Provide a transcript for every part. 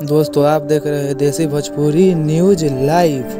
दोस्तों आप देख रहे हैं देसी Bhojpuri news live.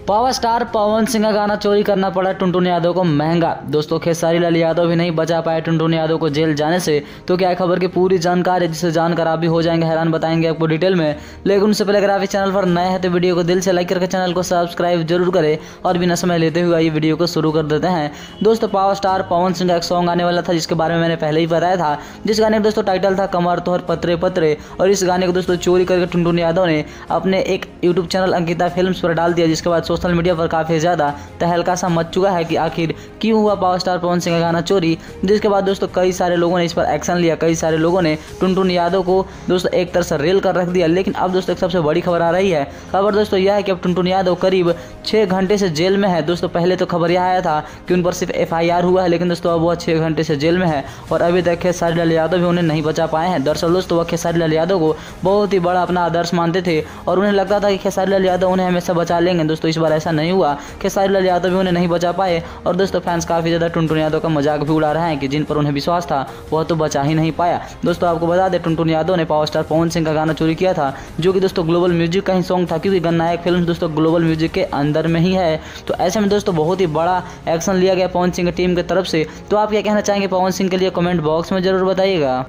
Power star Pawan Singh का गाना चोरी करना पड़ा टुनटुन यादव को महंगा। दोस्तों खेसारी लाल यादव भी नहीं बचा पाए टुनटुन यादव को जेल जाने से। तो क्या है खबर की पूरी जानकारी, जिसे जानकर आप भी हो जाएंगे हैरान, बताएंगे आपको डिटेल में। लेकिन उससे पहले अगर आप इस चैनल पर नए हैं तो वीडियो को दिल से लाइक करके चैनल को सब्सक्राइब जरूर करें। और बिना समय लेते हुए ये वीडियो को शुरू कर देते हैं। दोस्तों पावर स्टार पवन सिंह का एक सॉन्ग आने वाला था, जिसके बारे में मैंने पहले ही बताया था। जिस गाने का दोस्तों टाइटल था कमर तोहर पत्रे पत्रे। और इस गाने को दोस्तों चोरी करके टुनटुन यादव ने अपने एक यूट्यूब चैनल अंकिता फिल्म्स पर डाल दिया, जिसके बाद सोशल मीडिया पर काफी ज्यादा तहलका सा मच चुका है कि आखिर क्यों हुआ पावर स्टार पवन सिंह का गाना चोरी। जिसके बाद दोस्तों कई सारे लोगों ने इस पर एक्शन लिया, कई सारे लोगों ने टुनटुन यादव को दोस्तों एक तरह से रेल कर रख दिया। लेकिन अब दोस्तों एक सबसे बड़ी खबर आ रही है। खबर दोस्तों यह है कि अब टुनटुन यादव करीब 6 घंटे से जेल में है। दोस्तों पहले तो खबर यह आया था कि उन पर सिर्फ FIR हुआ है, लेकिन दोस्तों अब वह 6 घंटे से जेल में है और अभी तक खेसारी लाल यादव भी उन्हें नहीं बचा पाए हैं। दरअसल दोस्तों वह खेसारी लाल यादव को बहुत ही बड़ा अपना आदर्श मानते थे और उन्हें लगता था कि खेसारी लाल यादव उन्हें हमेशा बचा लेंगे। दोस्तों इस बार ऐसा नहीं हुआ, खेसारी लाल यादव भी उन्हें नहीं बचा पाए। और दोस्तों फैंस काफी ज्यादा टुनटुन यादव का मजाक भी उड़ा रहे हैं कि जिन पर उन्हें विश्वास था वह तो बचा ही नहीं पाया। दोस्तों आपको बता दें टुनटुन यादव ने पावर स्टार पवन सिंह का गाना चोरी किया था, जो कि दोस्तों ग्लोबल म्यूजिक का ही सॉन्ग था, क्योंकि गन्नायक फिल्म दोस्तों ग्लोबल म्यूजिक के अंदर में ही है। तो ऐसे में दोस्तों बहुत ही बड़ा एक्शन लिया गया पवन सिंह की टीम की तरफ से। तो आप क्या कहना चाहेंगे पवन सिंह के लिए, कमेंट बॉक्स में जरूर बताइएगा।